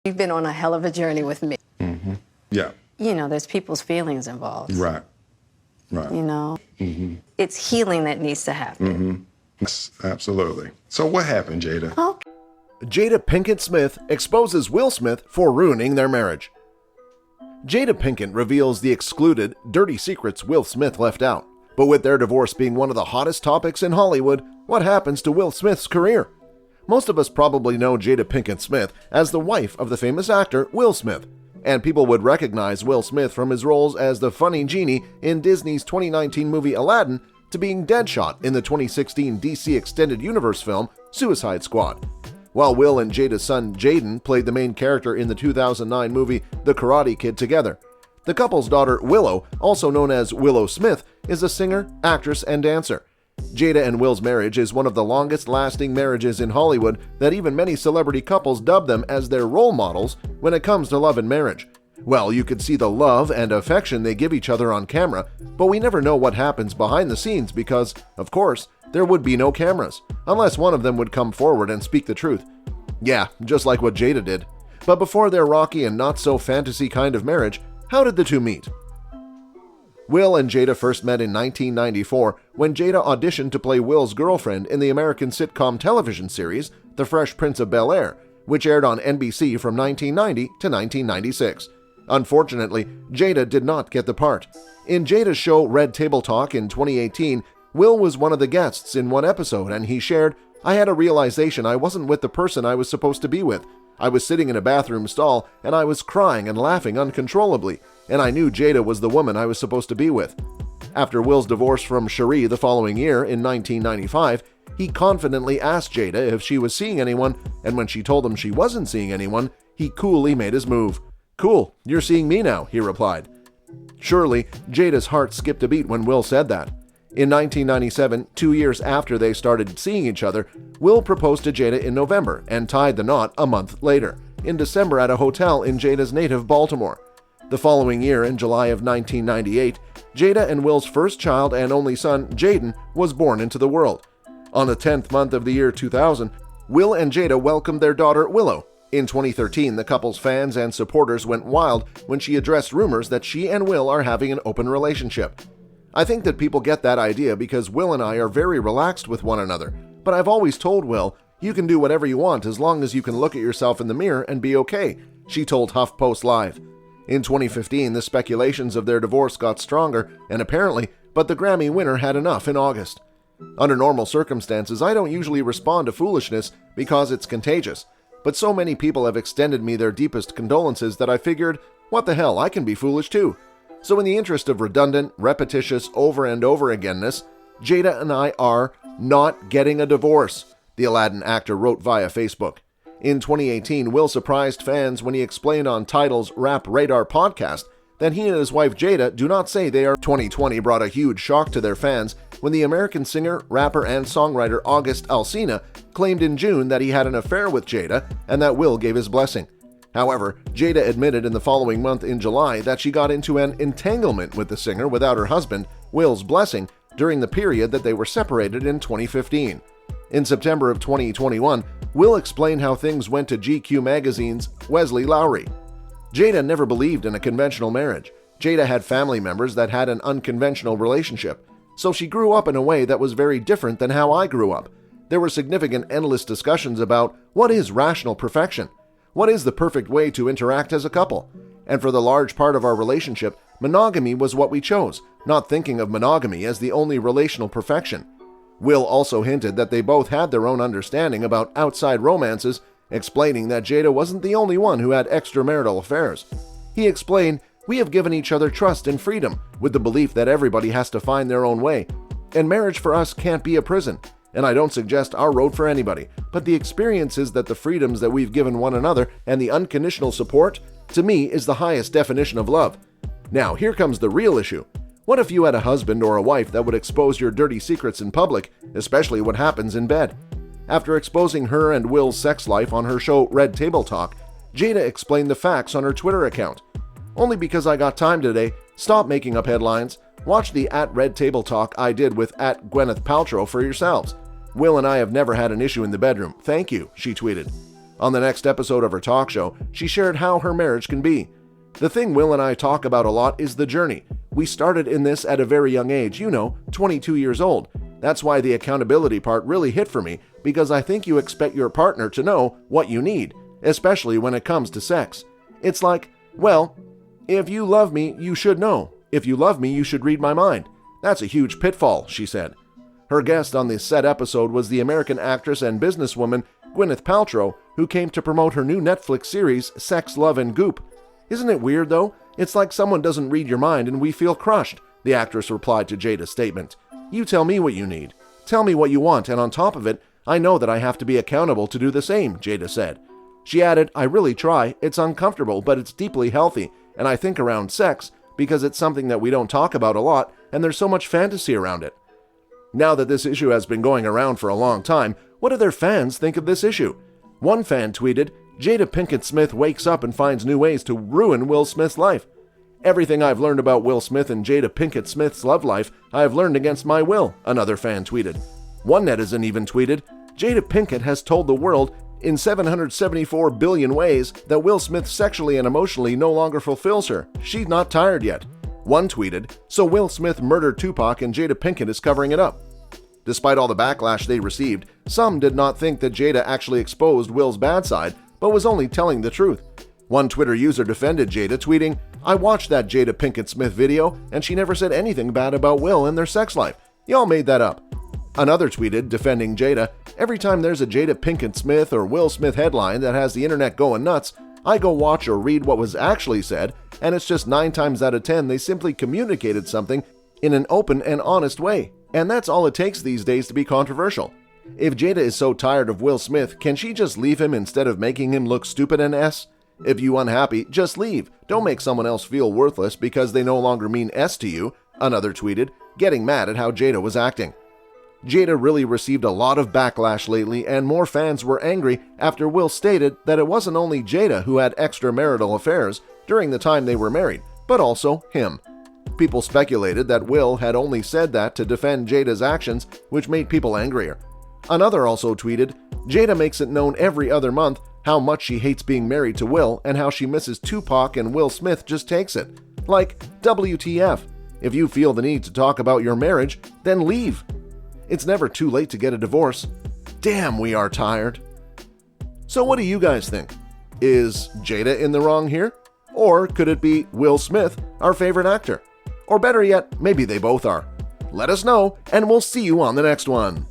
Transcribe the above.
You've been on a hell of a journey with me. Mm-hmm. Yeah. You know, there's people's feelings involved. Right. Right. You know, it's healing that needs to happen. Yes, absolutely. So what happened, Jada? Oh. Jada Pinkett Smith exposes Will Smith for ruining their marriage. Jada Pinkett reveals the excluded, dirty secrets Will Smith left out. But with their divorce being one of the hottest topics in Hollywood, what happens to Will Smith's career? Most of us probably know Jada Pinkett Smith as the wife of the famous actor Will Smith, and people would recognize Will Smith from his roles as the funny genie in Disney's 2019 movie Aladdin to being Deadshot in the 2016 DC Extended Universe film Suicide Squad. While Will and Jada's son Jaden played the main character in the 2009 movie The Karate Kid together. The couple's daughter Willow, also known as Willow Smith, is a singer, actress, and dancer. Jada and Will's marriage is one of the longest-lasting marriages in Hollywood that even many celebrity couples dub them as their role models when it comes to love and marriage. Well, you could see the love and affection they give each other on camera, but we never know what happens behind the scenes because, of course, there would be no cameras, unless one of them would come forward and speak the truth. Yeah, just like what Jada did. But before their rocky and not-so-fantasy kind of marriage, how did the two meet? Will and Jada first met in 1994 when Jada auditioned to play Will's girlfriend in the American sitcom television series The Fresh Prince of Bel-Air, which aired on NBC from 1990 to 1996. Unfortunately, Jada did not get the part. In Jada's show Red Table Talk in 2018, Will was one of the guests in one episode and he shared, "I had a realization I wasn't with the person I was supposed to be with. I was sitting in a bathroom stall and I was crying and laughing uncontrollably, and I knew Jada was the woman I was supposed to be with." After Will's divorce from Cherie the following year in 1995, he confidently asked Jada if she was seeing anyone, and when she told him she wasn't seeing anyone, he coolly made his move. "Cool, you're seeing me now," he replied. Surely, Jada's heart skipped a beat when Will said that. In 1997, 2 years after they started seeing each other, Will proposed to Jada in November and tied the knot a month later, in December at a hotel in Jada's native Baltimore. The following year, in July of 1998, Jada and Will's first child and only son, Jaden, was born into the world. On the 10th month of the year 2000, Will and Jada welcomed their daughter, Willow. In 2013, the couple's fans and supporters went wild when she addressed rumors that she and Will are having an open relationship. I think that people get that idea because Will and I are very relaxed with one another, but I've always told Will, "You can do whatever you want as long as you can look at yourself in the mirror and be okay," she told HuffPost Live. In 2015, the speculations of their divorce got stronger, and apparently, but the Grammy winner had enough in August. Under normal circumstances, I don't usually respond to foolishness because it's contagious, but so many people have extended me their deepest condolences that I figured, what the hell, I can be foolish too. So in the interest of redundant, repetitious, over and over againness, Jada and I are not getting a divorce, the Aladdin actor wrote via Facebook. In 2018, Will surprised fans when he explained on Tidal's Rap Radar podcast that he and his wife Jada do not say they are. 2020 brought a huge shock to their fans when the American singer, rapper, and songwriter August Alsina claimed in June that he had an affair with Jada and that Will gave his blessing. However, Jada admitted in the following month in July that she got into an entanglement with the singer without her husband, Will's blessing, during the period that they were separated in 2015. In September of 2021, Will explained how things went to GQ magazine's Wesley Lowery. Jada never believed in a conventional marriage. Jada had family members that had an unconventional relationship, so she grew up in a way that was very different than how I grew up. There were significant endless discussions about what is rational perfection. What is the perfect way to interact as a couple? And for the large part of our relationship, monogamy was what we chose, not thinking of monogamy as the only relational perfection. Will also hinted that they both had their own understanding about outside romances, explaining that Jada wasn't the only one who had extramarital affairs. He explained, "We have given each other trust and freedom, with the belief that everybody has to find their own way. And marriage for us can't be a prison. And I don't suggest our road for anybody, but the experience is that the freedoms that we've given one another and the unconditional support, to me, is the highest definition of love." Now, here comes the real issue. What if you had a husband or a wife that would expose your dirty secrets in public, especially what happens in bed? After exposing her and Will's sex life on her show Red Table Talk, Jada explained the facts on her Twitter account. "Only because I got time today, stop making up headlines. Watch the @Red Table Talk I did with @Gwyneth Paltrow for yourselves. Will and I have never had an issue in the bedroom. Thank you," she tweeted. On the next episode of her talk show, she shared how her marriage can be. The thing Will and I talk about a lot is the journey. We started in this at a very young age, 22 years old. That's why the accountability part really hit for me, because I think you expect your partner to know what you need, especially when it comes to sex. It's like, well, if you love me, you should know. If you love me, you should read my mind. That's a huge pitfall, she said. Her guest on the said episode was the American actress and businesswoman Gwyneth Paltrow, who came to promote her new Netflix series, Sex, Love, and Goop. Isn't it weird, though? It's like someone doesn't read your mind and we feel crushed, the actress replied to Jada's statement. You tell me what you need. Tell me what you want, and on top of it, I know that I have to be accountable to do the same, Jada said. She added, I really try. It's uncomfortable, but it's deeply healthy, and I think around sex, because it's something that we don't talk about a lot, and there's so much fantasy around it. Now that this issue has been going around for a long time, what do their fans think of this issue? One fan tweeted, Jada Pinkett Smith wakes up and finds new ways to ruin Will Smith's life. Everything I've learned about Will Smith and Jada Pinkett Smith's love life, I have learned against my will, another fan tweeted. One netizen even tweeted, Jada Pinkett has told the world in 774 billion ways that Will Smith sexually and emotionally no longer fulfills her. She's not tired yet. One tweeted, so Will Smith murdered Tupac and Jada Pinkett is covering it up. Despite all the backlash they received, some did not think that Jada actually exposed Will's bad side, but was only telling the truth. One Twitter user defended Jada, tweeting, I watched that Jada Pinkett Smith video, and she never said anything bad about Will and their sex life. Y'all made that up. Another tweeted, defending Jada, every time there's a Jada Pinkett Smith or Will Smith headline that has the internet going nuts, I go watch or read what was actually said, and it's just 9 times out of 10 they simply communicated something in an open and honest way. And that's all it takes these days to be controversial. If Jada is so tired of Will Smith, can she just leave him instead of making him look stupid and S? If you unhappy, just leave. Don't make someone else feel worthless because they no longer mean S to you, another tweeted, getting mad at how Jada was acting. Jada really received a lot of backlash lately, and more fans were angry after Will stated that it wasn't only Jada who had extramarital affairs during the time they were married, but also him. People speculated that Will had only said that to defend Jada's actions, which made people angrier. Another also tweeted, Jada makes it known every other month how much she hates being married to Will and how she misses Tupac, and Will Smith just takes it. Like, WTF. If you feel the need to talk about your marriage, then leave. It's never too late to get a divorce. Damn, we are tired. So what do you guys think? Is Jada in the wrong here? Or could it be Will Smith, our favorite actor? Or better yet, maybe they both are. Let us know, and we'll see you on the next one.